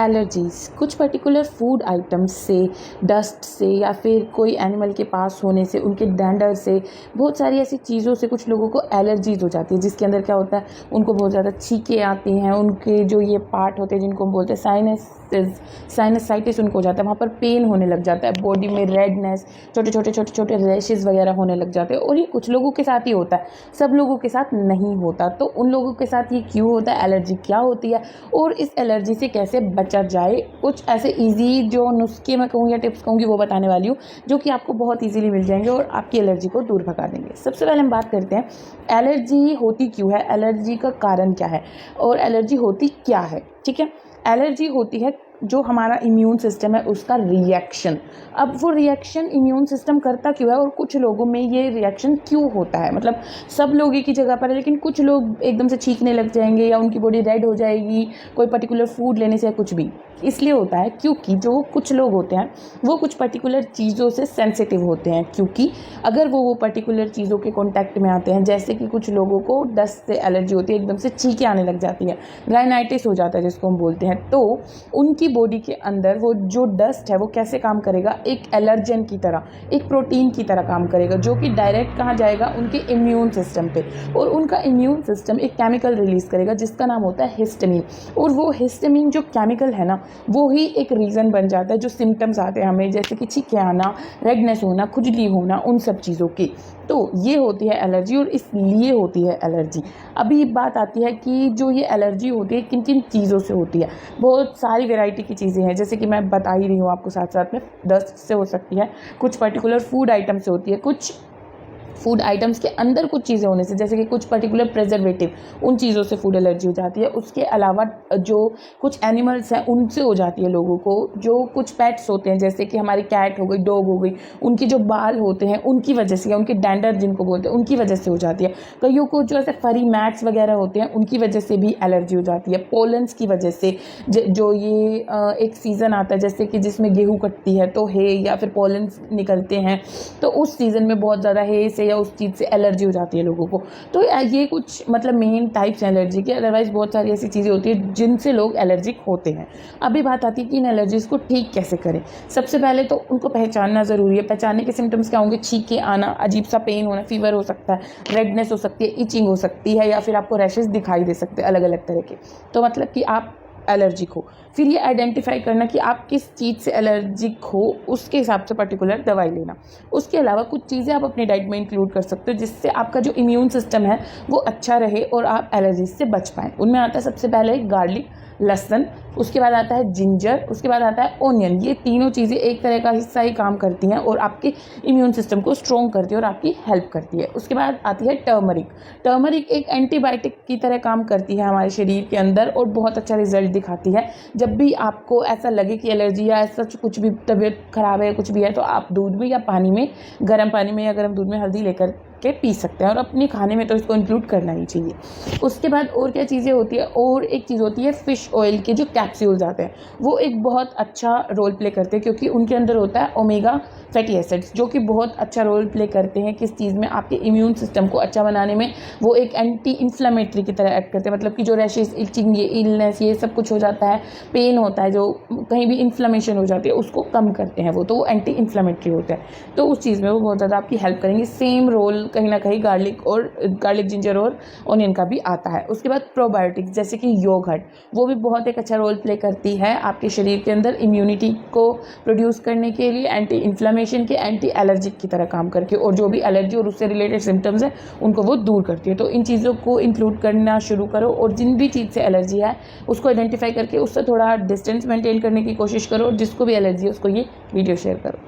Allergies कुछ particular food items से, dust से या फिर कोई एनिमल के पास होने से, उनके डैंडर से, बहुत सारी ऐसी चीज़ों से कुछ लोगों को एलर्जीज हो जाती है, जिसके अंदर क्या होता है, उनको बहुत ज़्यादा छींकें आती हैं, उनके जो ये पार्ट होते हैं जिनको हम बोलते हैं साइनसाइटिस उनको हो जाता है, वहाँ पर पेन होने लग जाता है, बॉडी में रेडनेस, छोटे छोटे रैशेस वगैरह होने लग जाते हैं। और ये कुछ लोगों के साथ ही होता है, सब लोगों के साथ नहीं होता। तो उन लोगों के साथ ये क्यों होता है, एलर्जी क्या होती है और इस एलर्जी से कैसे बचा जाए, कुछ ऐसे ईजी जो नुस्खे मैं कहूँ या टिप्स कहूँगी वो बताने वाली हूँ, जो कि आपको बहुत ईजीली मिल जाएंगे और आपकी एलर्जी को दूर भगा देंगे। सबसे पहले हम बात करते हैं एलर्जी होती क्यों है, एलर्जी का कारण क्या है और एलर्जी होती क्या है। ठीक है, एलर्जी होती है जो हमारा इम्यून सिस्टम है उसका रिएक्शन। अब वो रिएक्शन इम्यून सिस्टम करता क्यों है और कुछ लोगों में ये रिएक्शन क्यों होता है, मतलब सब लोग एक ही जगह पर है लेकिन कुछ लोग एकदम से छींकने लग जाएंगे या उनकी बॉडी रेड हो जाएगी कोई पर्टिकुलर फूड लेने से या कुछ भी। इसलिए होता है क्योंकि जो कुछ लोग होते हैं वो कुछ पर्टिकुलर चीज़ों से सेंसिटिव होते हैं, क्योंकि अगर वो पर्टिकुलर चीज़ों के कॉन्टैक्ट में आते हैं, जैसे कि कुछ लोगों को डस्ट से एलर्जी होती है, एकदम से छींकें आने लग जाती है, राइनाइटिस हो जाता है जिसको हम बोलते हैं, तो उनकी बॉडी के अंदर वो जो डस्ट है वो कैसे काम करेगा, एक एलर्जन की तरह, एक प्रोटीन की तरह काम करेगा, जो कि डायरेक्ट कहाँ जाएगा, उनके इम्यून सिस्टम पे, और उनका इम्यून सिस्टम एक केमिकल रिलीज़ करेगा जिसका नाम होता है हिस्टामिन। और वो हिस्टामिन जो केमिकल है ना, वो ही एक रीज़न बन जाता है जो सिम्टम्स आते हैं हमें, जैसे कि छींकें आना, रेडनेस होना, खुजली होना, उन सब चीज़ों की। तो ये होती है एलर्जी और इसलिए होती है एलर्जी। अभी बात आती है कि जो ये एलर्जी होती है किन किन चीज़ों से होती है। बहुत सारी वैरायटी की चीज़ें हैं, जैसे कि मैं बता ही रही हूँ आपको साथ साथ में, डस्ट से हो सकती है, कुछ पर्टिकुलर फूड आइटम से होती है, कुछ फूड आइटम्स के अंदर कुछ चीज़ें होने से, जैसे कि कुछ पर्टिकुलर प्रेजर्वेटिव, उन चीज़ों से फूड एलर्जी हो जाती है। उसके अलावा जो कुछ एनिमल्स हैं उनसे हो जाती है लोगों को, जो कुछ पेट्स होते हैं जैसे कि हमारी कैट हो गई, डॉग हो गई, उनके जो बाल होते हैं उनकी वजह से, या उनके डैंडर जिनको बोलते हैं उनकी वजह से हो जाती है। कईयों को जो ऐसे फरी मैट्स वगैरह होते हैं उनकी वजह से भी एलर्जी हो जाती है। पोलन्स की वजह से, जो ये एक सीज़न आता है जैसे कि जिसमें गेहूँ कटती है तो हे या फिर पोलन्स निकलते हैं, तो उस सीज़न में बहुत ज़्यादा हे से या उस चीज़ से एलर्जी हो जाती है लोगों को। तो ये कुछ मतलब मेन टाइप्स हैं एलर्जी के, अदरवाइज बहुत सारी ऐसी चीज़ें होती है जिनसे लोग एलर्जिक होते हैं। अभी बात आती है कि इन एलर्जीज को ठीक कैसे करें। सबसे पहले तो उनको पहचानना ज़रूरी है। पहचानने के सिम्टम्स क्या होंगे, छींकें आना, अजीब सा पेन होना, फीवर हो सकता है, रेडनेस हो सकती है, इचिंग हो सकती है, या फिर आपको रैशेस दिखाई दे सकते हैं अलग अलग तरह के। तो मतलब कि आप एलर्जिक हो। फिर ये आइडेंटिफाई करना कि आप किस चीज़ से एलर्जिक हो, उसके हिसाब से पर्टिकुलर दवाई लेना। उसके अलावा कुछ चीज़ें आप अपनी डाइट में इंक्लूड कर सकते हो जिससे आपका जो इम्यून सिस्टम है वो अच्छा रहे और आप एलर्जी से बच पाएँ। उनमें आता है सबसे पहले गार्लिक, लहसुन, उसके बाद आता है जिंजर, उसके बाद आता है ओनियन। ये तीनों चीज़ें एक तरह का हिस्सा ही काम करती हैं और आपके इम्यून सिस्टम को स्ट्रॉन्ग करती है और आपकी हेल्प करती है। उसके बाद आती है टर्मरिक। टर्मरिक एक एंटीबायोटिक की तरह काम करती है हमारे शरीर के अंदर और बहुत अच्छा रिजल्ट दिखाती है। जब भी आपको ऐसा लगे कि एलर्जी या ऐसा कुछ भी, तबीयत खराब है, कुछ भी है, तो आप दूध में या पानी में, गर्म पानी में या गर्म दूध में हल्दी लेकर के पी सकते हैं और अपने खाने में तो इसको इंक्लूड करना ही चाहिए। उसके बाद और क्या चीज़ें होती है, और एक चीज़ होती है फ़िश ऑयल के जो कैप्सूल्स आते हैं, वो एक बहुत अच्छा रोल प्ले करते हैं क्योंकि उनके अंदर होता है ओमेगा फैटी एसिड्स, जो कि बहुत अच्छा रोल प्ले करते हैं किस चीज़ में, आपके इम्यून सिस्टम को अच्छा बनाने में। वो एक एंटी इन्फ्लेमेटरी की तरह एक्ट करते हैं, मतलब कि जो रैशेस, इचिंग, ये इलनेस, ये सब कुछ हो जाता है, पेन होता है, जो कहीं भी इन्फ्लेमेशन हो जाती है उसको कम करते हैं वो, तो वो एंटी इन्फ्लेमेटरी होते हैं। तो उस चीज़ में वो बहुत ज़्यादा आपकी हेल्प करेंगे। सेम रोल कहीं ना कहीं गार्लिक, जिंजर और ऑनियन का भी आता है। उसके बाद प्रोबायोटिक्स जैसे कि योगर्ट, वो भी बहुत एक अच्छा रोल प्ले करती है आपके शरीर के अंदर इम्यूनिटी को प्रोड्यूस करने के लिए, एंटी इन्फ्लेमेशन के, एंटी एलर्जिक की तरह काम करके, और जो भी एलर्जी और उससे रिलेटेड सिम्टम्स हैं उनको वो दूर करती है। तो इन चीज़ों को इंक्लूड करना शुरू करो और जिन भी चीज़ से एलर्जी है उसको आइडेंटिफाई करके उससे थोड़ा डिस्टेंस मेंटेन करने की कोशिश करो, और जिसको भी एलर्जी है उसको ये वीडियो शेयर करो।